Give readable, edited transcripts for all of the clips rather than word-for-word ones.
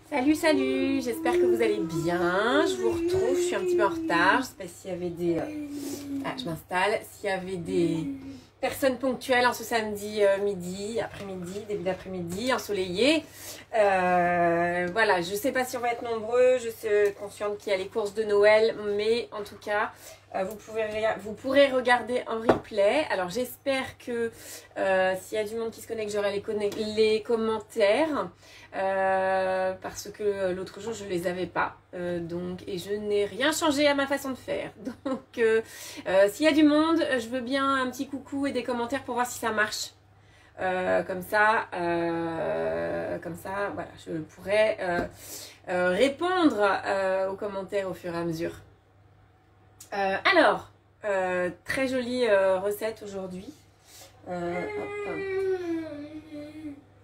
Salut, salut, j'espère que vous allez bien. Je vous retrouve, je suis un petit peu en retard. Je ne sais pas s'il y avait des... je m'installe. S'il y avait des personnes ponctuelles en ce samedi midi, après-midi, début d'après-midi, ensoleillé. Voilà, je ne sais pas si on va être nombreux. Je suis consciente qu'il y a les courses de Noël, mais en tout cas... vous pourrez regarder en replay. Alors j'espère que s'il y a du monde qui se connecte, j'aurai les commentaires parce que l'autre jour je ne les avais pas et je n'ai rien changé à ma façon de faire. Donc s'il y a du monde, je veux bien un petit coucou et des commentaires pour voir si ça marche. Comme ça, voilà, je pourrai répondre aux commentaires au fur et à mesure. Très jolie recette aujourd'hui.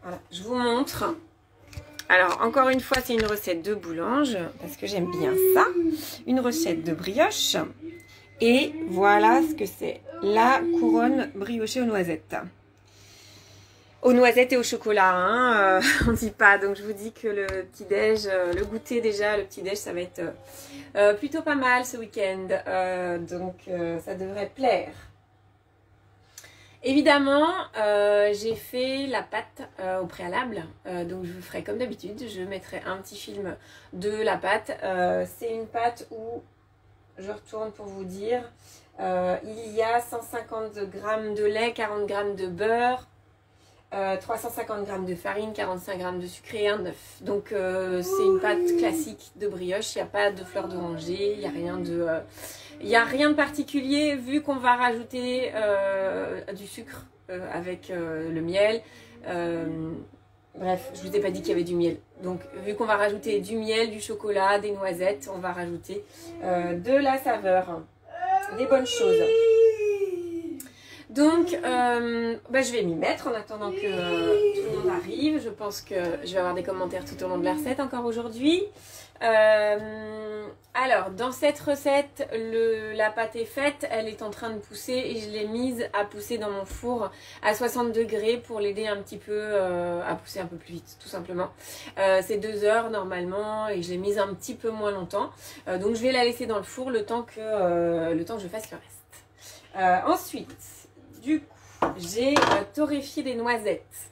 Voilà, je vous montre. Alors, encore une fois, c'est une recette de boulange, parce que j'aime bien ça. Une recette de brioche. Et voilà ce que c'est. La couronne briochée aux noisettes. Aux noisettes et au chocolat, hein, on dit pas. Donc je vous dis que le petit-déj, le goûter déjà, le petit-déj, ça va être plutôt pas mal ce week-end. Ça devrait plaire. Évidemment, j'ai fait la pâte au préalable. Donc je vous ferai comme d'habitude, je mettrai un petit film de la pâte. C'est une pâte où, je retourne pour vous dire, il y a 150 g de lait, 40 g de beurre, 350 g de farine, 45 g de sucre et un œuf. Donc c'est une pâte classique de brioche, il n'y a pas de fleur d'oranger, il n'y a rien de... Il n'y a rien de particulier vu qu'on va rajouter du sucre avec le miel. Bref, je ne vous ai pas dit qu'il y avait du miel. Donc vu qu'on va rajouter du miel, du chocolat, des noisettes, on va rajouter de la saveur, des bonnes choses. Donc je vais m'y mettre en attendant que tout le monde arrive. Je pense que je vais avoir des commentaires tout au long de la recette encore aujourd'hui. Alors, dans cette recette, la pâte est faite, elle est en train de pousser et je l'ai mise à pousser dans mon four à 60 degrés pour l'aider un petit peu à pousser un peu plus vite, tout simplement. C'est 2 heures normalement et je l'ai mise un petit peu moins longtemps. Donc, je vais la laisser dans le four le temps que je fasse le reste. Ensuite, du coup, j'ai torréfié des noisettes.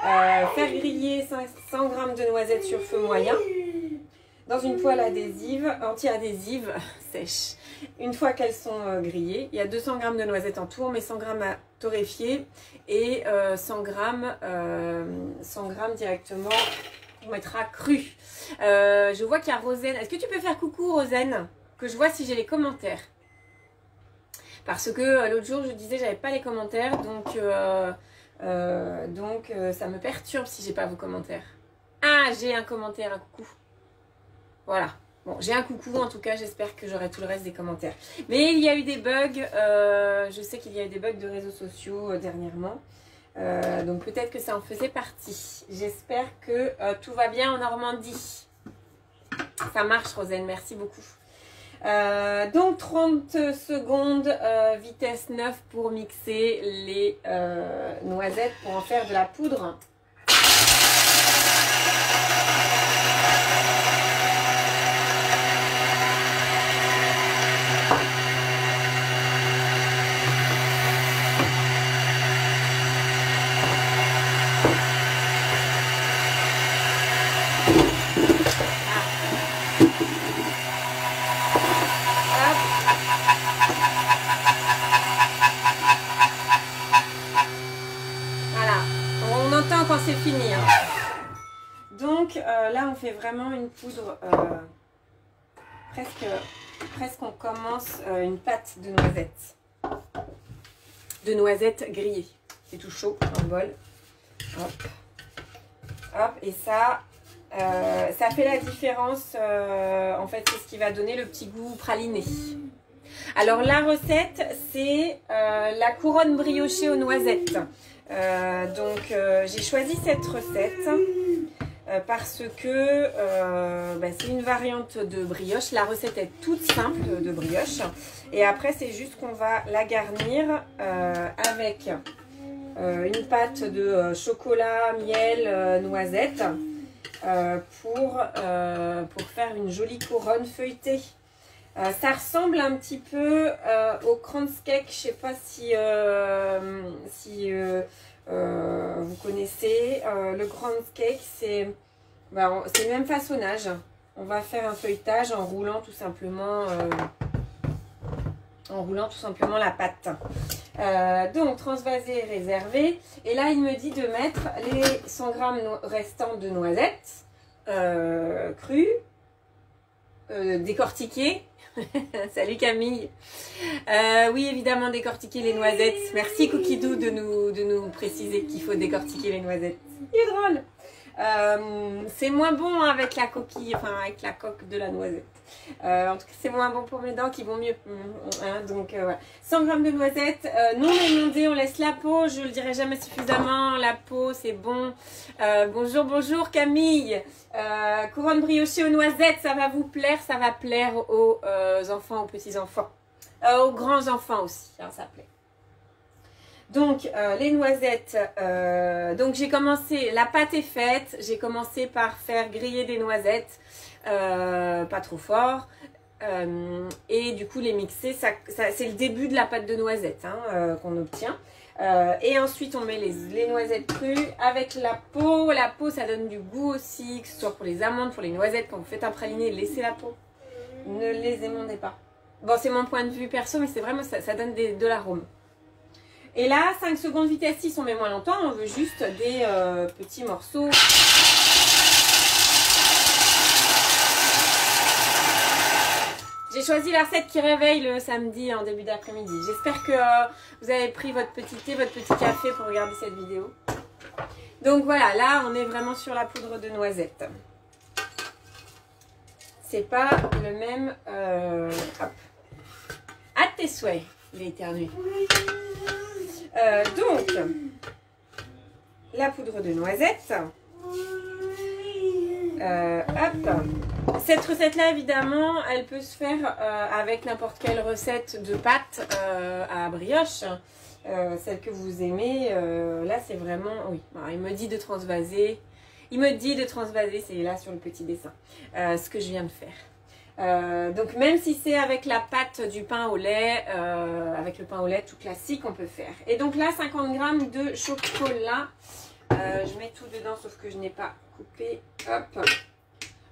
Faire griller 100 g de noisettes sur feu moyen. Dans une poêle adhésive, anti-adhésive, sèche. Une fois qu'elles sont grillées, il y a 200 g de noisettes en tout, on met 100 g à torréfier et 100 g directement, on mettra cru. Je vois qu'il y a Rosen. Est-ce que tu peux faire coucou Rosen? Que je vois si j'ai les commentaires. Parce que l'autre jour je disais j'avais pas les commentaires, donc ça me perturbe si j'ai pas vos commentaires. Ah, j'ai un commentaire, un coucou. Voilà, bon, j'ai un coucou en tout cas, j'espère que j'aurai tout le reste des commentaires. Mais il y a eu des bugs, je sais qu'il y a eu des bugs de réseaux sociaux dernièrement. Donc peut-être que ça en faisait partie. J'espère que tout va bien en Normandie. Ça marche Rosen, merci beaucoup. Donc 30 secondes, vitesse 9 pour mixer les noisettes pour en faire de la poudre. Quand c'est fini hein. Donc là on fait vraiment une poudre presque on commence une pâte de noisettes grillées. C'est tout chaud dans le bol, hop hop, et ça fait la différence en fait, c'est ce qui va donner le petit goût praliné. Alors la recette c'est la couronne briochée aux noisettes. J'ai choisi cette recette parce que c'est une variante de brioche. La recette est toute simple de brioche et après c'est juste qu'on va la garnir avec une pâte de chocolat, miel, noisettes pour faire une jolie couronne feuilletée. Ça ressemble un petit peu au Kranzcake. Je ne sais pas si vous connaissez. Le Kranzcake, c'est le même façonnage. On va faire un feuilletage en roulant tout simplement la pâte. Donc transvasé, réservé. Et là, il me dit de mettre les 100 g restants de noisettes crues, décortiquées. Salut Camille. Oui, évidemment, décortiquer les noisettes. Merci Cookidou de nous préciser qu'il faut décortiquer les noisettes. Il est drôle. C'est moins bon avec la coquille, enfin avec la coque de la noisette. En tout cas, c'est moins bon pour mes dents qui vont mieux. Hein, donc, voilà. 100 g de noisettes, non émondées, on laisse la peau. Je le dirai jamais suffisamment. La peau, c'est bon. Bonjour, bonjour Camille. Couronne briochée aux noisettes, ça va vous plaire. Ça va plaire aux enfants, aux petits-enfants. Aux grands-enfants aussi, hein, ça plaît. Donc, les noisettes, donc j'ai commencé, la pâte est faite, j'ai commencé par faire griller des noisettes, pas trop fort, et du coup les mixer, c'est le début de la pâte de noisettes hein, qu'on obtient. Et ensuite on met les noisettes crues avec la peau ça donne du goût aussi, que ce soit pour les amandes, pour les noisettes, quand vous faites un praliné, laissez la peau, ne les émondez pas. Bon, c'est mon point de vue perso, mais c'est vraiment ça donne de l'arôme. Et là, 5 secondes vitesse 6, on met moins longtemps, on veut juste des petits morceaux. J'ai choisi la recette qui réveille le samedi en début d'après-midi. J'espère que vous avez pris votre petit thé, votre petit café pour regarder cette vidéo. Donc voilà, là on est vraiment sur la poudre de noisette. C'est pas le même... hop. À tes souhaits, il est éternué. Donc, la poudre de noisette. Hop. Cette recette-là, évidemment, elle peut se faire avec n'importe quelle recette de pâte à brioche. Celle que vous aimez. Là, c'est vraiment... Oui, alors, il me dit de transvaser. Il me dit de transvaser, c'est là sur le petit dessin. Ce que je viens de faire. Donc même si c'est avec la pâte du pain au lait, avec le pain au lait tout classique, on peut faire. Et donc là, 50 g de chocolat. Je mets tout dedans, sauf que je n'ai pas coupé. Hop.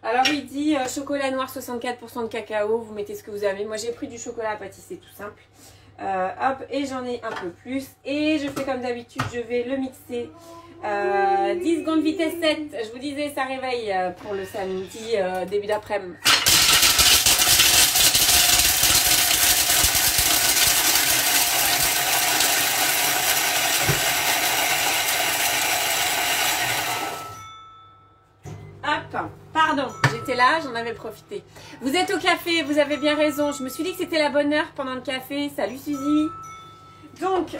Alors il dit chocolat noir 64% de cacao, vous mettez ce que vous avez. Moi j'ai pris du chocolat à pâtisser tout simple. Hop, et j'en ai un peu plus. Et je fais comme d'habitude, je vais le mixer. 10 secondes vitesse 7. Je vous disais, ça réveille pour le samedi début d'après-midi. Pardon, j'étais là, j'en avais profité. Vous êtes au café, vous avez bien raison. Je me suis dit que c'était la bonne heure pendant le café. Salut Suzy. Donc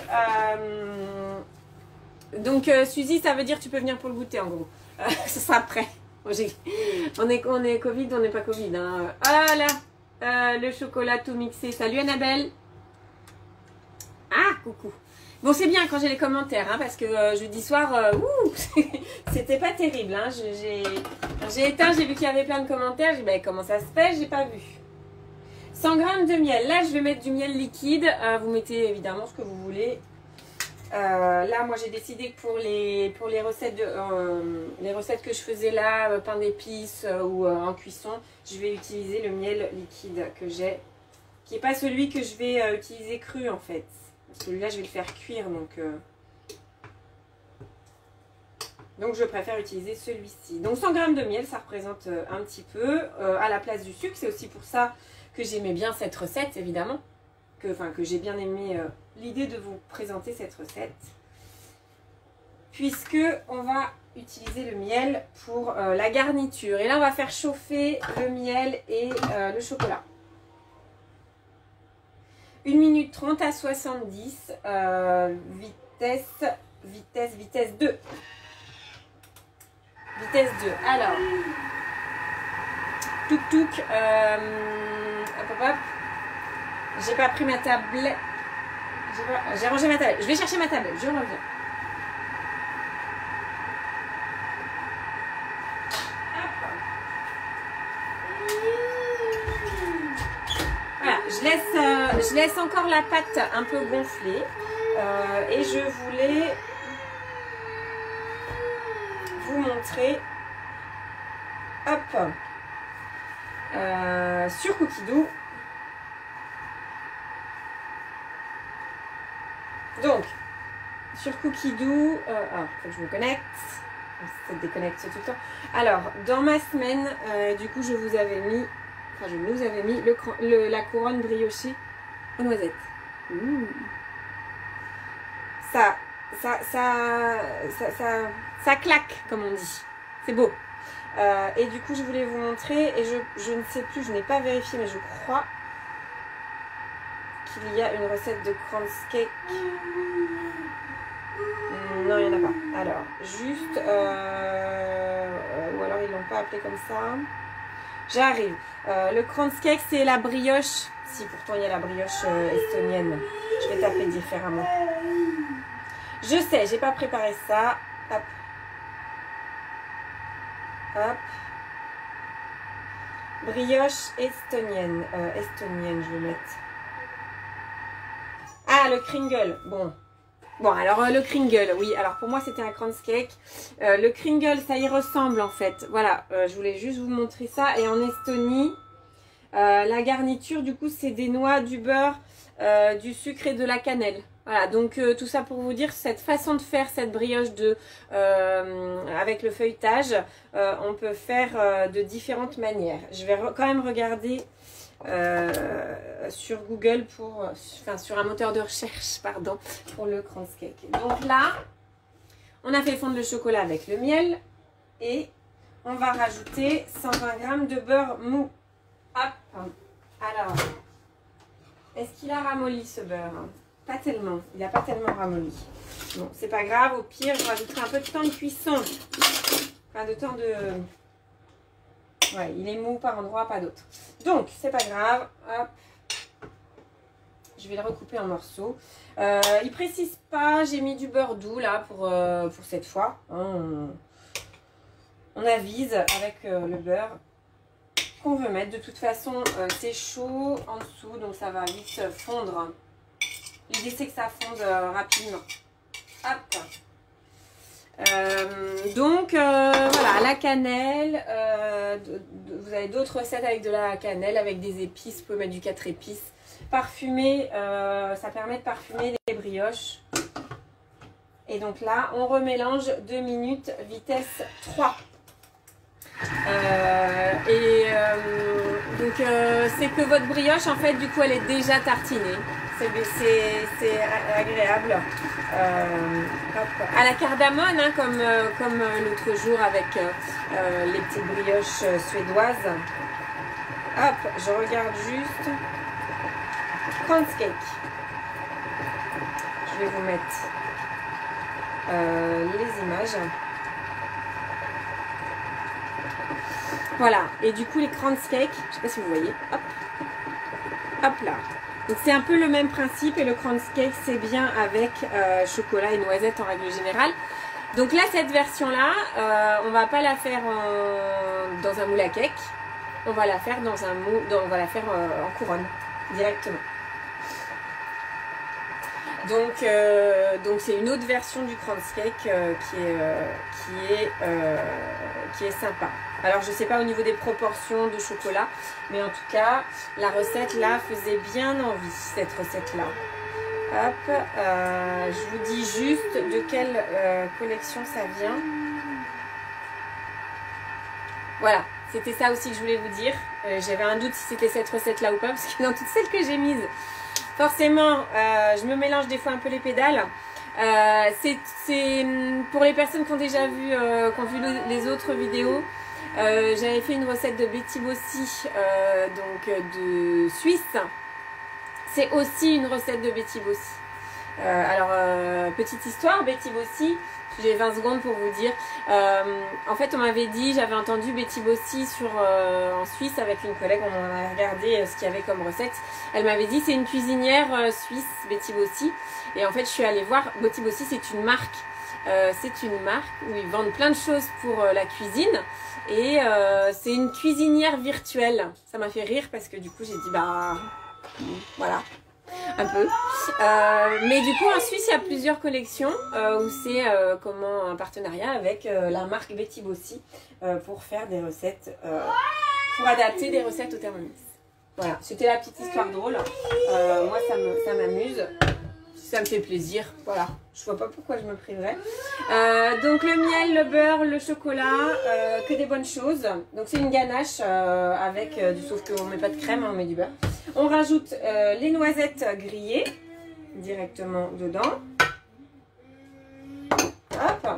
Suzy, ça veut dire que tu peux venir pour le goûter en gros. Ce sera après. Bon, on est Covid, on n'est pas Covid. Hein. Ah là, le chocolat tout mixé. Salut Annabelle. Ah, coucou. Bon, c'est bien quand j'ai les commentaires, hein, parce que jeudi soir, c'était pas terrible. Hein, j'ai éteint, j'ai vu qu'il y avait plein de commentaires. J'ai dit, ben, comment ça se fait? J'ai pas vu. 100 g de miel. Là, je vais mettre du miel liquide. Vous mettez évidemment ce que vous voulez. Là, moi, j'ai décidé que pour les recettes que je faisais là, pain d'épices ou en cuisson, je vais utiliser le miel liquide que j'ai, qui n'est pas celui que je vais utiliser cru en fait. Celui-là, je vais le faire cuire, donc je préfère utiliser celui-ci. Donc 100 g de miel, ça représente un petit peu à la place du sucre. C'est aussi pour ça que j'aimais bien cette recette, évidemment. Que j'ai bien aimé l'idée de vous présenter cette recette. Puisque on va utiliser le miel pour la garniture. Et là, on va faire chauffer le miel et le chocolat. 1 minute 30 à 70, vitesse 2. Vitesse 2. Alors, touk, hop. J'ai pas pris ma tablette. J'ai rangé ma tablette. Je vais chercher ma tablette, je reviens. je laisse encore la pâte un peu gonflée et je voulais vous montrer, hop, sur Cookie Dough. Donc, sur Cookie Dough, alors, faut que je me connecte. Ça te déconnecte tout le temps. Alors, dans ma semaine, du coup, je vous avais mis, enfin, je nous avais mis la couronne briochée aux noisettes. Ça claque, comme on dit. C'est beau. Et du coup, je voulais vous montrer, et je ne sais plus, je n'ai pas vérifié, mais je crois qu'il y a une recette de crunch cake. Non, il n'y en a pas. Alors, juste... ou alors ils ne l'ont pas appelé comme ça. J'arrive. Le crunch cake, c'est la brioche. Si, pourtant, il y a la brioche estonienne. Je vais taper différemment. Je sais, j'ai pas préparé ça. Hop. Hop. Brioche estonienne. Estonienne, je vais mettre. Ah, le Kringle. Bon. Bon, alors le Kringle, oui. Alors pour moi, c'était un crunch cake. Le Kringle, ça y ressemble en fait. Voilà, je voulais juste vous montrer ça. Et en Estonie, la garniture, du coup, c'est des noix, du beurre, du sucre et de la cannelle. Voilà, donc tout ça pour vous dire, cette façon de faire cette brioche avec le feuilletage, on peut faire de différentes manières. Je vais quand même regarder sur Google sur un moteur de recherche, pardon, pour le crunch cake. Donc là, on a fait fondre le chocolat avec le miel et on va rajouter 120 g de beurre mou. Hop. Alors, est-ce qu'il a ramolli ce beurre? Pas tellement, il n'a pas tellement ramolli. Bon, c'est pas grave, au pire, je rajouterai un peu de temps de cuisson. Enfin, de temps de... Ouais, il est mou par endroit, pas d'autre. Donc, c'est pas grave. Hop. Je vais le recouper en morceaux. Il précise pas, j'ai mis du beurre doux là pour cette fois. On avise avec le beurre qu'on veut mettre. De toute façon, c'est chaud en dessous, donc ça va vite fondre. L'idée, c'est que ça fonde rapidement. Hop. Voilà, la cannelle, vous avez d'autres recettes avec de la cannelle, avec des épices, vous pouvez mettre du 4 épices. Parfumer, ça permet de parfumer les brioches. Et donc là, on remélange 2 minutes, vitesse 3. C'est que votre brioche, en fait, du coup, elle est déjà tartinée. C'est agréable. Hop. À la cardamone, hein, comme l'autre jour avec les petites brioches suédoises. Hop, je regarde juste. Crunch cake. Je vais vous mettre les images. Voilà, et du coup les crunch cake, je ne sais pas si vous voyez, hop, hop là. Donc c'est un peu le même principe et le crunch cake c'est bien avec chocolat et noisettes en règle générale. Donc là cette version là, on va pas la faire dans un moule à cake, on va la faire dans un moule, on va la faire en couronne directement. Donc c'est une autre version du crunch cake qui est sympa. Alors je sais pas au niveau des proportions de chocolat, mais en tout cas la recette là faisait bien envie, cette recette là. Hop, je vous dis juste de quelle collection ça vient. Voilà, c'était ça aussi que je voulais vous dire. J'avais un doute si c'était cette recette là ou pas, parce que dans toutes celles que j'ai mises, forcément, je me mélange des fois un peu les pédales. C'est pour les personnes qui ont déjà vu, les autres vidéos. J'avais fait une recette de Betty Bossi, de Suisse. C'est aussi une recette de Betty Bossi. Petite histoire, Betty Bossi, j'ai 20 secondes pour vous dire. En fait, on m'avait dit, j'avais entendu Betty Bossi en Suisse avec une collègue, on a regardé ce qu'il y avait comme recette. Elle m'avait dit, c'est une cuisinière suisse, Betty Bossi. Et en fait, je suis allée voir, Betty Bossi, c'est une marque. C'est une marque où ils vendent plein de choses pour la cuisine. Et c'est une cuisinière virtuelle. Ça m'a fait rire parce que du coup, j'ai dit, bah, voilà. un peu. Mais du coup, en Suisse, il y a plusieurs collections où c'est comment un partenariat avec la marque Betty Bossi pour faire des recettes, pour adapter des recettes au Thermomix. Voilà, c'était la petite histoire drôle. Moi, ça m'amuse. Ça me fait plaisir. Voilà, je vois pas pourquoi je me priverais. Donc le miel, le beurre, le chocolat, que des bonnes choses. Donc c'est une ganache avec sauf qu'on met pas de crème, on met du beurre. On rajoute les noisettes grillées directement dedans. Hop.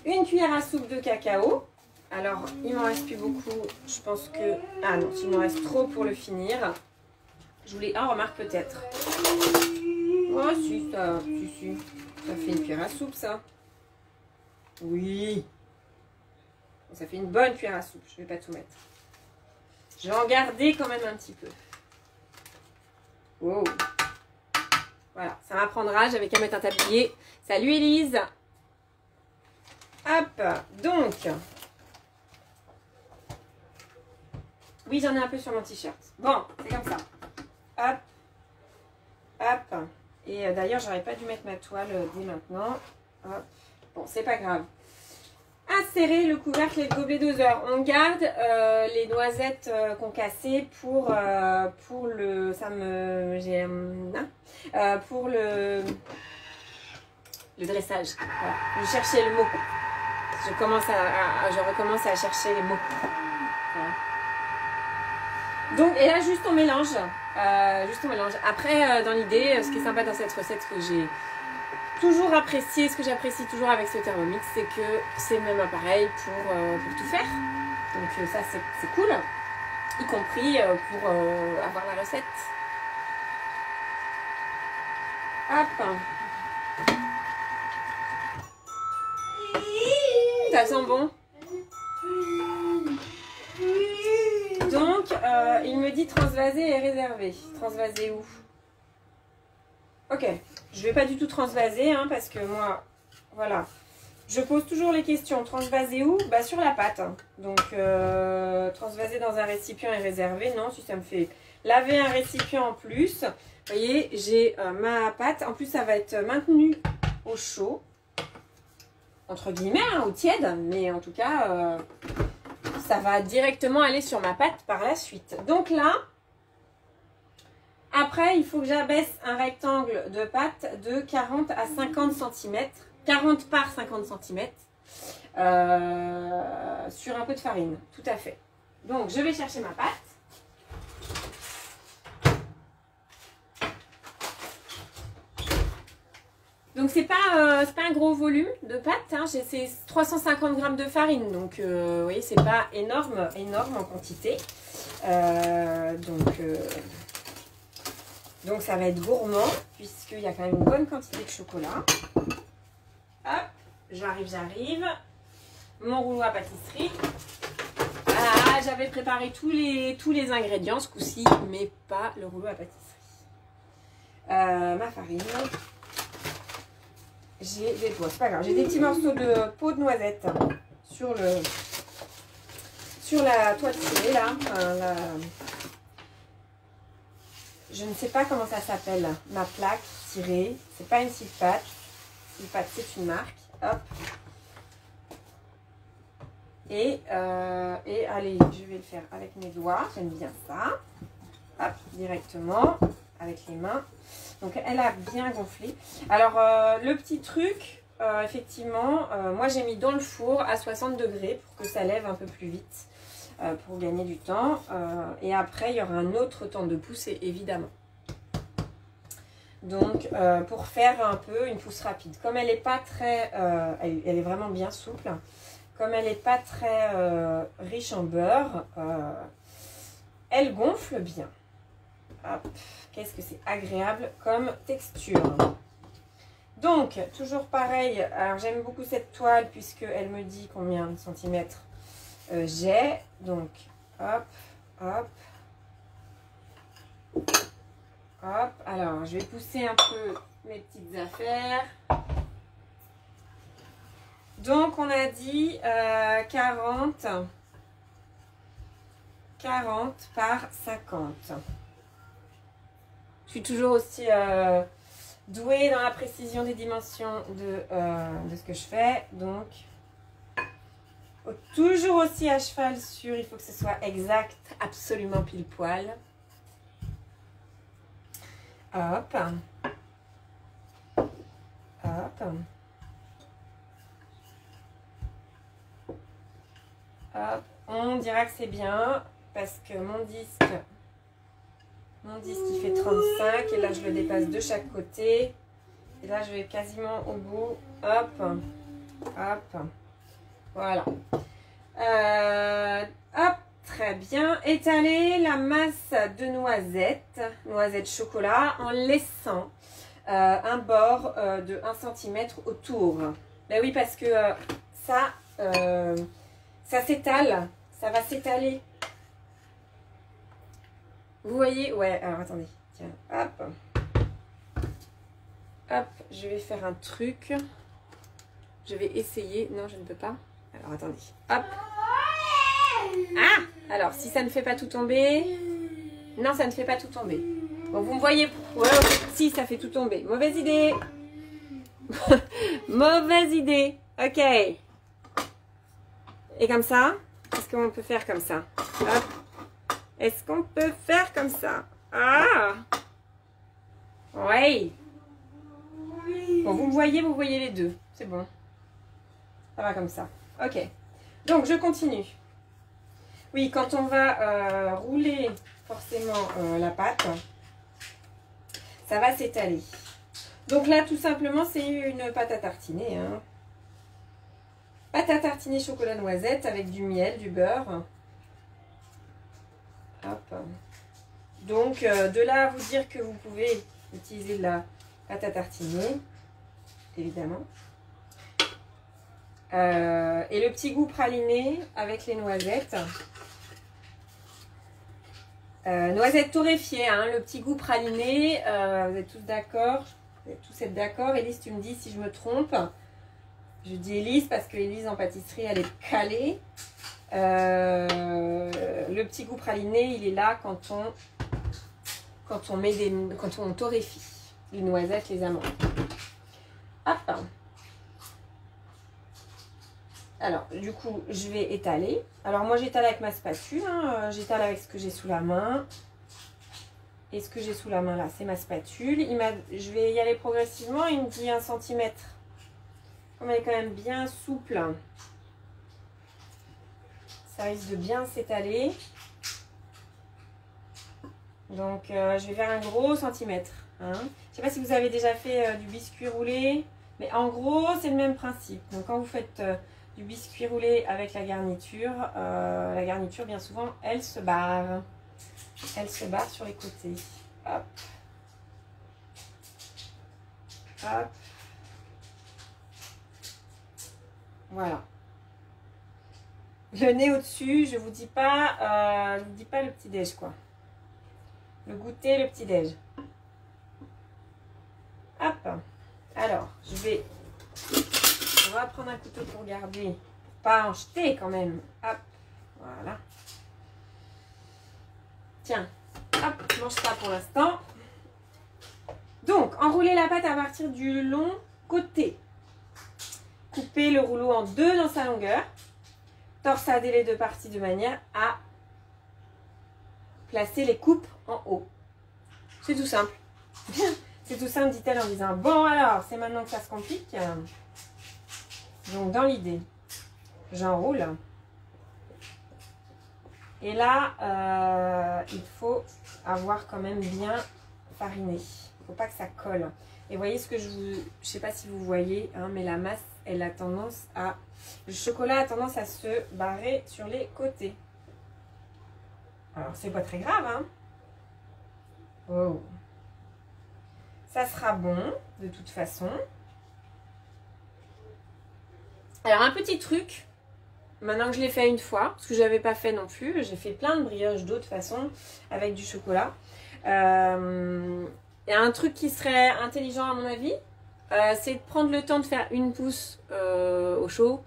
Une cuillère à soupe de cacao. Alors il m'en reste plus beaucoup. Je pense que ah non, il m'en reste trop pour le finir. Je voulais remarque peut-être. Oh si, ça fait une cuillère à soupe ça. Oui. Ça fait une bonne cuillère à soupe, je vais pas tout mettre. Je vais en garder quand même un petit peu. Wow. Voilà, ça m'apprendra, j'avais qu'à mettre un tablier. Salut Élise. Hop, donc. Oui, j'en ai un peu sur mon t-shirt. Bon, c'est comme ça. Hop, hop. Et d'ailleurs, j'aurais pas dû mettre ma toile dès maintenant. Hop. Bon, c'est pas grave. Insérer le couvercle et le gobelet doseur. On garde les noisettes concassées pour le... Ça me... J'ai... pour le dressage. Voilà. Je cherchais le mot. Je recommence à chercher les mots. Voilà. Donc, et là, juste on mélange. Après, dans l'idée, ce qui est sympa dans cette recette, ce que j'ai toujours apprécié, ce que j'apprécie toujours avec ce Thermomix, c'est que c'est le même appareil pour tout faire. Donc ça, c'est cool. Y compris pour avoir la recette. Hop. Ça sent bon. Donc, il me dit transvaser et réserver. Transvaser où? Ok, je vais pas du tout transvaser, hein, parce que moi, voilà. Je pose toujours les questions. Transvaser où? Bah, sur la pâte. Hein. Donc, transvaser dans un récipient et réserver. Non, si ça me fait laver un récipient en plus. Vous voyez, j'ai ma pâte. En plus, ça va être maintenu au chaud. Entre guillemets, hein, au tiède. Mais en tout cas... ça va directement aller sur ma pâte par la suite. Donc là, après, il faut que j'abaisse un rectangle de pâte de 40 à 50 cm, 40 par 50 cm, sur un peu de farine, tout à fait. Donc, je vais chercher ma pâte. Donc c'est pas un gros volume de pâte, hein. C'est 350 g de farine, donc vous voyez, c'est pas énorme en quantité. Donc ça va être gourmand, puisqu'il y a quand même une bonne quantité de chocolat. Hop, j'arrive. Mon rouleau à pâtisserie. Ah, j'avais préparé tous les ingrédients ce coup-ci, mais pas le rouleau à pâtisserie. Ma farine. J'ai des doigts, c'est pas grave. J'ai des petits morceaux de peau de noisette sur la toile tirée là. Je ne sais pas comment ça s'appelle. Ma plaque tirée. C'est pas une Silpat. Silpat, c'est une marque. Hop. Et allez, je vais le faire avec mes doigts. J'aime bien ça. Hop, directement avec les mains. Donc elle a bien gonflé. Alors le petit truc, effectivement, moi j'ai mis dans le four à 60 degrés pour que ça lève un peu plus vite, pour gagner du temps. Et après il y aura un autre temps de pousser évidemment. Donc pour faire un peu une pousse rapide. Comme elle n'est pas très, elle est vraiment bien souple. Comme elle n'est pas très riche en beurre, elle gonfle bien. Hop. Qu'est-ce que c'est agréable comme texture. Donc, toujours pareil. Alors, j'aime beaucoup cette toile puisqu'elle me dit combien de centimètres j'ai. Donc, hop, hop, hop. Alors, je vais pousser un peu mes petites affaires. Donc, on a dit 40 par 50. Je suis toujours aussi douée dans la précision des dimensions de ce que je fais. Donc, toujours aussi à cheval sur, il faut que ce soit exact, absolument pile poil. Hop. Hop. Hop. On dira que c'est bien parce que mon disque il fait 35 et là je le dépasse de chaque côté. Et là je vais quasiment au bout. Hop. Hop. Voilà. Hop. Très bien. Étaler la masse de noisettes chocolat en laissant un bord de 1 cm autour. Ben oui, parce que ça s'étale, ça va s'étaler. Vous voyez? Ouais, alors attendez. Tiens, hop. Hop, je vais faire un truc. Je vais essayer. Non, je ne peux pas. Alors attendez. Hop. Ah! Alors, si ça ne fait pas tout tomber. Non, ça ne fait pas tout tomber. Bon, vous me voyez. Ouais, si, ça fait tout tomber. Mauvaise idée. Mauvaise idée. Ok. Et comme ça, est-ce qu'on peut faire comme ça? Hop. Est-ce qu'on peut faire comme ça? Ah! Oui. Bon, vous me voyez, vous voyez les deux. C'est bon. Ça va comme ça. Ok. Donc, je continue. Oui, quand on va rouler forcément la pâte, ça va s'étaler. Donc là, tout simplement, c'est une pâte à tartiner. Hein. Pâte à tartiner chocolat noisette avec du miel, du beurre. Hop. Donc, de là à vous dire que vous pouvez utiliser de la pâte à tartiner, évidemment. Et le petit goût praliné avec les noisettes. Noisettes torréfiées, hein, le petit goût praliné. Vous êtes tous d'accord? Vous êtes tous être d'accord? Élise, tu me dis si je me trompe. Je dis Élise parce que Élise en pâtisserie, elle est calée. Le petit goût praliné, il est là quand on torréfie les noisettes, les amandes. Hop. Alors, du coup, je vais étaler. Alors, moi, j'étale avec ma spatule. Hein. J'étale avec ce que j'ai sous la main. Et ce que j'ai sous la main, là, c'est ma spatule. Je vais y aller progressivement. Il me dit 1 cm. Comme elle est quand même bien souple, ça risque de bien s'étaler. Donc, je vais faire un gros centimètre. Hein. Je ne sais pas si vous avez déjà fait du biscuit roulé. Mais en gros, c'est le même principe. Donc, quand vous faites du biscuit roulé avec la garniture bien souvent, elle se barre. Elle se barre sur les côtés. Hop. Hop. Voilà. Le nez au-dessus, je vous dis pas le petit-déj, quoi. Le goûter, le petit-déj. Hop. Alors, on va prendre un couteau pour garder, pas en jeter quand même. Hop, voilà. Tiens, hop, mange ça pour l'instant. Donc, enrouler la pâte à partir du long côté. Couper le rouleau en deux dans sa longueur. Torsader les deux parties de manière à placer les coupes en haut. C'est tout simple. C'est tout simple, dit-elle en disant, bon alors, c'est maintenant que ça se complique. Donc, dans l'idée, j'enroule. Et là, il faut avoir quand même bien fariné. Il ne faut pas que ça colle. Et voyez ce que je sais pas si vous voyez, hein, mais la masse, elle a tendance à... Le chocolat a tendance à se barrer sur les côtés. Alors, c'est pas très grave, hein. Oh. Ça sera bon, de toute façon. Alors, un petit truc, maintenant que je l'ai fait une fois, parce que je n'avais pas fait non plus, j'ai fait plein de brioches d'autres façons avec du chocolat. Il y a un truc qui serait intelligent à mon avis, c'est de prendre le temps de faire une pousse au chaud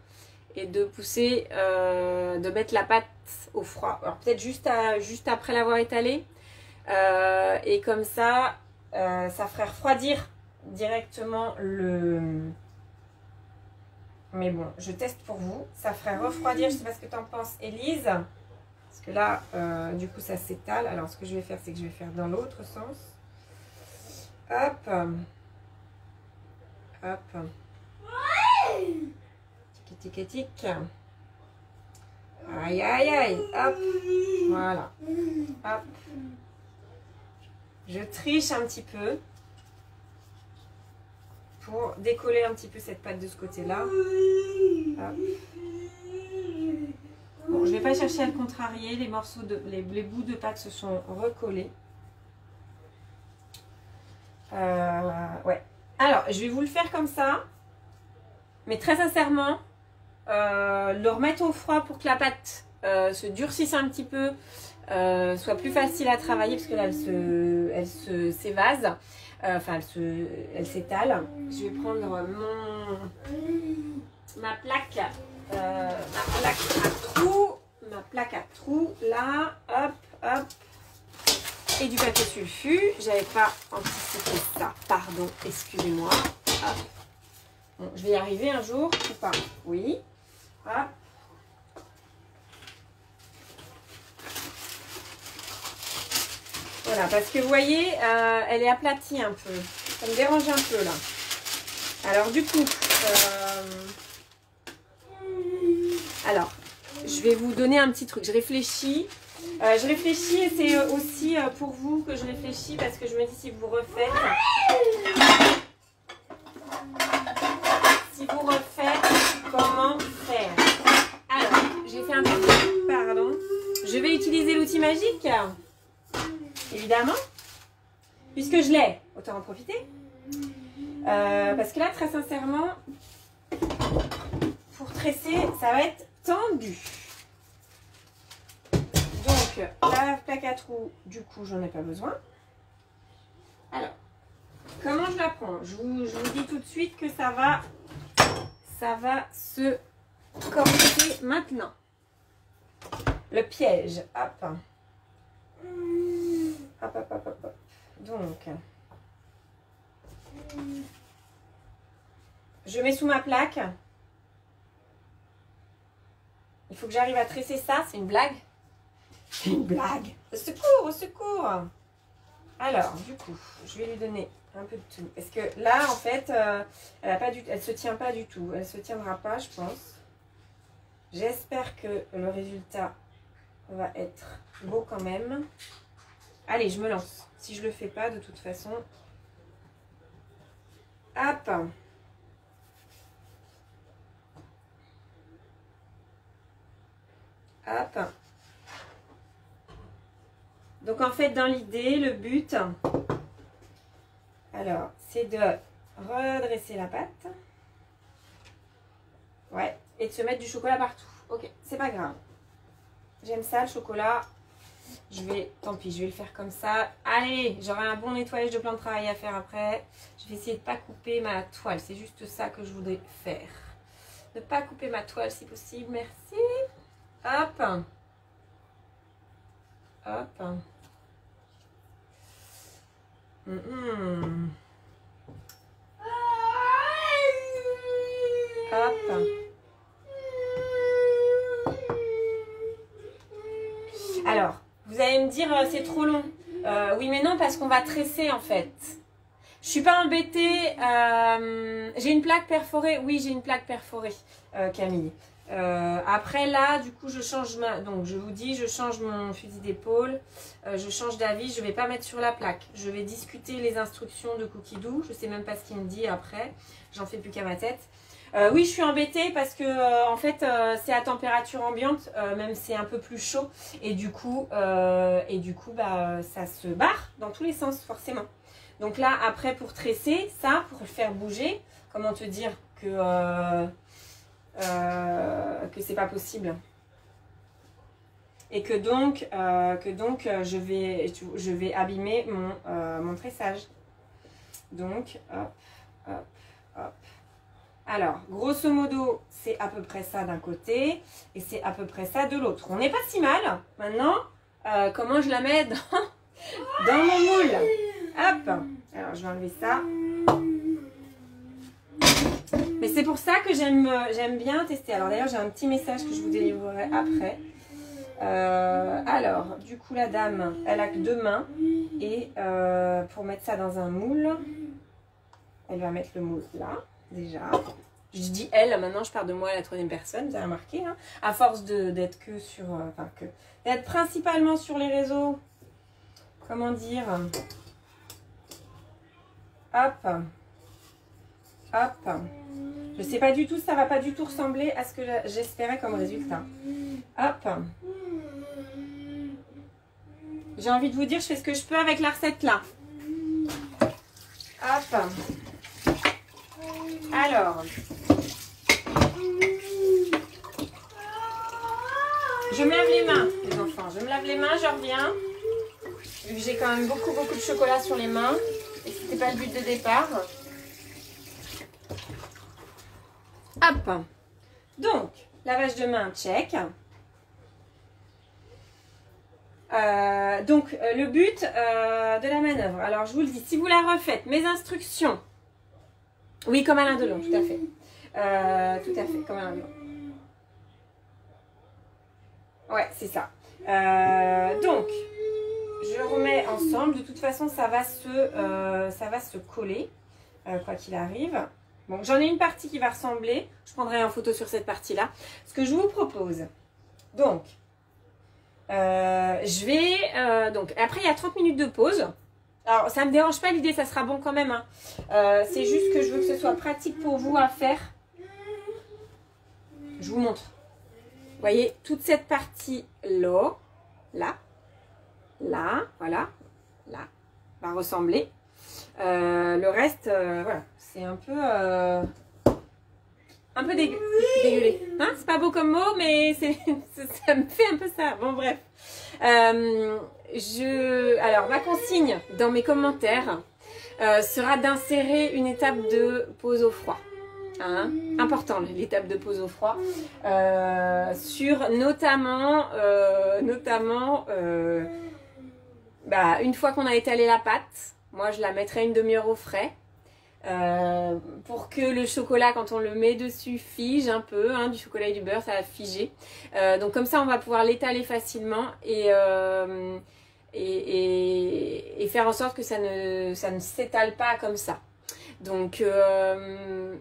et de pousser, de mettre la pâte au froid. Alors peut-être juste après l'avoir étalée. Et comme ça, ça ferait refroidir directement le... Mais bon, je teste pour vous. Ça ferait refroidir, je ne sais pas ce que tu en penses, Élise. Parce que là, du coup, ça s'étale. Alors, ce que je vais faire, c'est que je vais faire dans l'autre sens. Hop. Hop. Tic, tic, tic. Aïe, aïe, aïe. Hop. Voilà. Hop. Je triche un petit peu pour décoller un petit peu cette pâte de ce côté-là. Hop. Bon, je ne vais pas chercher à le contrarier. Les morceaux les bouts de pâte se sont recollés. Ouais. Alors, je vais vous le faire comme ça. Mais très sincèrement, le remettre au froid pour que la pâte se durcisse un petit peu, soit plus facile à travailler, parce que là, elle s'évase. Enfin, elle s'étale. Je vais prendre ma plaque à trous, là, hop, hop, et du papier sulfu. J'avais pas anticipé ça, pardon, excusez-moi. Hop. Bon, je vais y arriver un jour ou pas? Oui. Hop. Voilà, parce que vous voyez, elle est aplatie un peu. Ça me dérange un peu là. Alors du coup, alors, je vais vous donner un petit truc. Je réfléchis et c'est aussi pour vous que je réfléchis, parce que je me dis, si vous refaites, comment faire? Alors, j'ai fait un petit... Pardon. Je vais utiliser l'outil magique, évidemment, puisque je l'ai. Autant en profiter. Parce que là, très sincèrement, pour tresser, ça va être tendu. Donc, la plaque à trous, du coup, j'en ai pas besoin. Alors, comment je la prends? Je vous dis tout de suite que ça va se corser maintenant. Le piège, hop. Hop, hop, hop, hop, hop. Donc, je mets sous ma plaque. Il faut que j'arrive à tresser ça. C'est une blague? C'est une blague. Au secours, au secours. Alors, du coup, je vais lui donner un peu de tout. Parce que là, en fait, elle se tient pas du tout. Elle se tiendra pas, je pense. J'espère que le résultat va être beau quand même. Allez, je me lance. Si je le fais pas, de toute façon. Hop. Hop. Donc en fait, dans l'idée, le but, alors, c'est de redresser la pâte. Ouais, et de se mettre du chocolat partout. Ok, c'est pas grave. J'aime ça, le chocolat. Tant pis, je vais le faire comme ça. Allez, j'aurai un bon nettoyage de plan de travail à faire après. Je vais essayer de ne pas couper ma toile. C'est juste ça que je voudrais faire. Ne pas couper ma toile si possible. Merci. Hop. Hop. Hop. Alors, vous allez me dire, c'est trop long. Oui, mais non, parce qu'on va tresser en fait. Je suis pas embêtée. J'ai une plaque perforée. Oui, j'ai une plaque perforée, Camille. Après là, du coup, je change donc je vous dis, je change mon fusil d'épaule. Je change d'avis. Je vais pas mettre sur la plaque. Je vais discuter les instructions de Cookie Doo. Je sais même pas ce qu'il me dit après. J'en fais plus qu'à ma tête. Oui, je suis embêtée parce que en fait, c'est à température ambiante, même c'est un peu plus chaud, et du coup, bah, ça se barre dans tous les sens forcément. Donc là, après, pour tresser ça, pour le faire bouger, comment te dire que c'est pas possible, et que donc, je vais abîmer mon tressage. Donc, hop, hop, hop. Alors, grosso modo, c'est à peu près ça d'un côté et c'est à peu près ça de l'autre. On n'est pas si mal. Maintenant, comment je la mets dans mon moule? Hop. Alors, je vais enlever ça. Mais c'est pour ça que j'aime bien tester. Alors d'ailleurs, j'ai un petit message que je vous délivrerai après. Alors, du coup, la dame, elle a que 2 mains. Et pour mettre ça dans un moule, elle va mettre le moule là, déjà. Je dis elle, maintenant je parle de moi à la 3e personne, vous avez remarqué. Hein, à force d'être que sur... enfin, d'être principalement sur les réseaux. Comment dire? Hop. Hop. Je sais pas du tout, ça va pas du tout ressembler à ce que j'espérais comme résultat. Hop. J'ai envie de vous dire, je fais ce que je peux avec la recette là. Hop. Alors. Je me lave les mains, les enfants. Je me lave les mains, je reviens. Vu que j'ai quand même beaucoup de chocolat sur les mains. Et c'était pas le but de départ. Hop. Donc, lavage de main, check. Le but de la manœuvre. Alors, je vous le dis, si vous la refaites, mes instructions. Oui, comme Alain Delon, tout à fait. Tout à fait, comme Alain Delon. Ouais, c'est ça. Donc, je remets ensemble. De toute façon, ça va se coller, quoi qu'il arrive. Bon, j'en ai une partie qui va ressembler. Je prendrai en photo sur cette partie-là. Ce que je vous propose, donc, donc, après, il y a 30 minutes de pause. Alors, ça ne me dérange pas l'idée, ça sera bon quand même. Hein. C'est juste que je veux que ce soit pratique pour vous à faire. Je vous montre. Vous voyez, toute cette partie-là, là, voilà, là, va ressembler. Le reste, voilà, c'est un peu dégueulé. Hein, c'est pas beau comme mot, mais ça me fait un peu ça. Bon, bref. Alors, ma consigne dans mes commentaires sera d'insérer une étape de pause au froid. Hein, important l'étape de pause au froid sur notamment une fois qu'on a étalé la pâte, moi je la mettrai une demi-heure au frais pour que le chocolat, quand on le met dessus, fige un peu, hein, du chocolat et du beurre, ça va figer. Donc comme ça on va pouvoir l'étaler facilement et faire en sorte que ça ne s'étale pas comme ça. Donc, je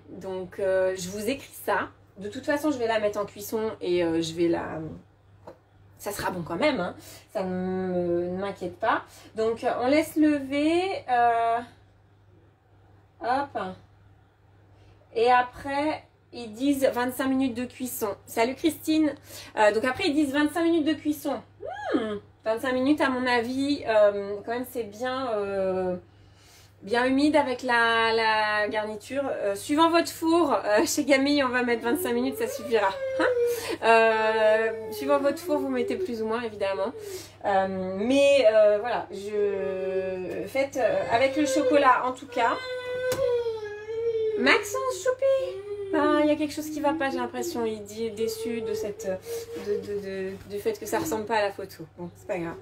vous écris ça. De toute façon, je vais la mettre en cuisson et je vais la... Ça sera bon quand même, hein. Ça ne m'inquiète pas. Donc, on laisse lever. Hop. Et après, ils disent 25 minutes de cuisson. Salut Christine. Donc après, ils disent 25 minutes de cuisson. 25 minutes, à mon avis, quand même, c'est bien... bien humide avec la garniture. Suivant votre four, chez Camille, on va mettre 25 minutes, ça suffira. Hein, suivant votre four, vous mettez plus ou moins, évidemment. Mais voilà, faites avec le chocolat, en tout cas. Maxence Choupi, il y a quelque chose qui va pas, j'ai l'impression. Il dit déçu de du fait que ça ressemble pas à la photo. Bon, c'est pas grave.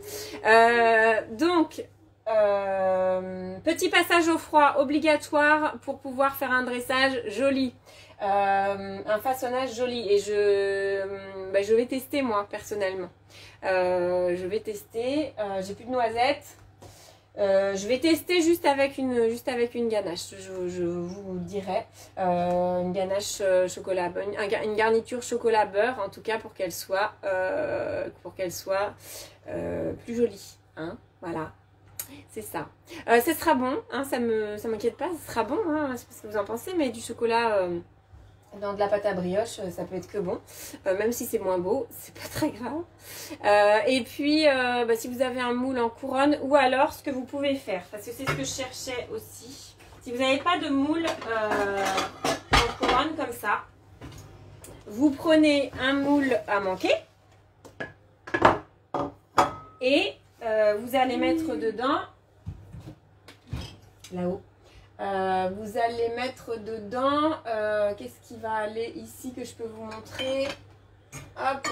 Donc... petit passage au froid obligatoire pour pouvoir faire un dressage joli, un façonnage joli, et je vais tester moi personnellement. Je vais tester, j'ai plus de noisettes, je vais tester juste avec une ganache, je vous dirai, une ganache chocolat, une garniture chocolat beurre en tout cas, pour qu'elle soit plus jolie, hein, voilà. C'est ça. Ça sera bon, hein, ça m'inquiète pas, ça sera bon, hein, c'est ce que vous en pensez, mais du chocolat dans de la pâte à brioche, ça peut être que bon, même si c'est moins beau, c'est pas très grave. Et puis, si vous avez un moule en couronne, ou alors ce que vous pouvez faire, parce que c'est ce que je cherchais aussi, si vous n'avez pas de moule en couronne comme ça, vous prenez un moule à manquer et vous allez mettre dedans, là-haut, vous allez mettre dedans, qu'est-ce qui va aller ici que je peux vous montrer? Hop,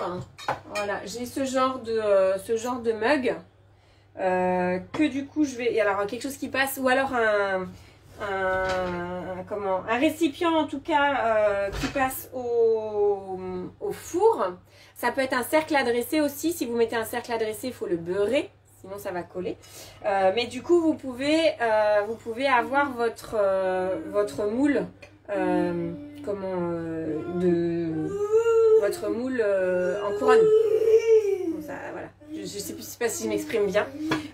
voilà, j'ai ce genre de mug. que du coup je vais... Alors quelque chose qui passe, ou alors un récipient en tout cas qui passe au four. Ça peut être un cercle adressé aussi. Si vous mettez un cercle adressé, il faut le beurrer, sinon ça va coller. Mais du coup, vous pouvez avoir votre moule, votre moule en couronne. Comme ça, voilà. Je ne sais pas si je m'exprime bien.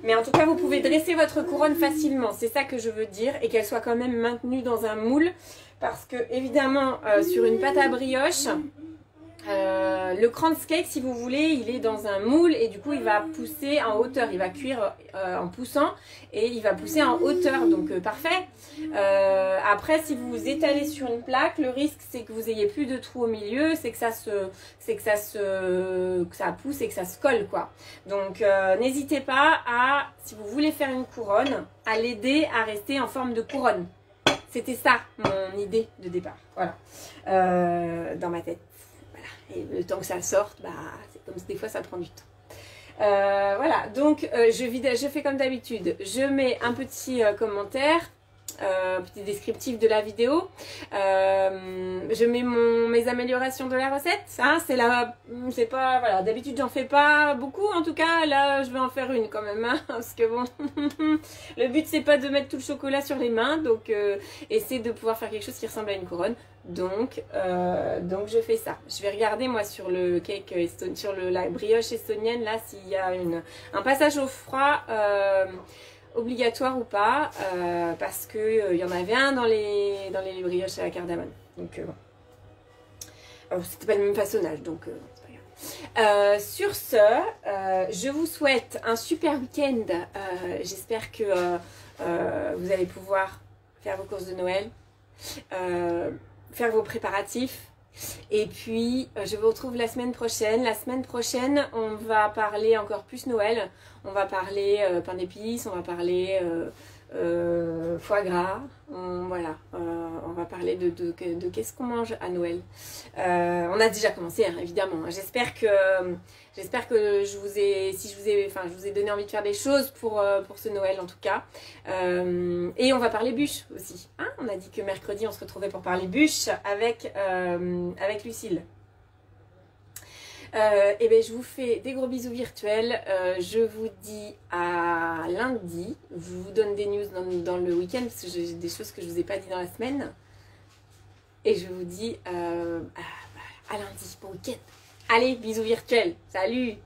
Mais en tout cas, vous pouvez dresser votre couronne facilement. C'est ça que je veux dire. Et qu'elle soit quand même maintenue dans un moule. Parce que, évidemment, sur une pâte à brioche, le crunch cake, si vous voulez, il est dans un moule. Et du coup, il va pousser en hauteur. Il va cuire en poussant. Et il va pousser en hauteur. Donc, parfait. Après, si vous vous étalez sur une plaque, le risque, c'est que vous ayez plus de trous au milieu. C'est que ça pousse et que ça se colle, quoi. Donc, n'hésitez pas à, si vous voulez faire une couronne, à l'aider à rester en forme de couronne. C'était ça, mon idée de départ. Voilà. Dans ma tête. Voilà. Et le temps que ça sorte, bah, c'est comme des fois, ça prend du temps. Voilà. Donc, je fais comme d'habitude. Je mets un petit commentaire. Petit descriptif de la vidéo. Je mets mes améliorations de la recette. Hein, c'est pas, voilà, d'habitude j'en fais pas beaucoup, en tout cas là je vais en faire une quand même, hein, parce que bon, le but c'est pas de mettre tout le chocolat sur les mains, donc essayer de pouvoir faire quelque chose qui ressemble à une couronne. Donc je fais ça. Je vais regarder moi sur le cake sur la brioche estonienne là s'il y a un passage au froid. Obligatoire ou pas, parce que il y en avait un dans les brioches à la cardamone. Donc bon. C'était pas le même façonnage, donc c'est pas grave. Sur ce, je vous souhaite un super week-end. J'espère que vous allez pouvoir faire vos courses de Noël, faire vos préparatifs. Et puis, je vous retrouve la semaine prochaine. La semaine prochaine, on va parler encore plus Noël. On va parler pain d'épices, on va parler foie gras. Voilà, on va parler de qu'est-ce qu'on mange à Noël. On a déjà commencé, hein, évidemment. J'espère que je vous ai donné envie de faire des choses pour ce Noël en tout cas. Et on va parler bûche aussi. Hein, on a dit que mercredi on se retrouvait pour parler bûche avec Lucille. Et bien je vous fais des gros bisous virtuels. Je vous dis à lundi. Je vous donne des news dans le week-end parce que j'ai des choses que je ne vous ai pas dit dans la semaine. Et je vous dis à lundi, bon week-end. Allez, bisous virtuels. Salut!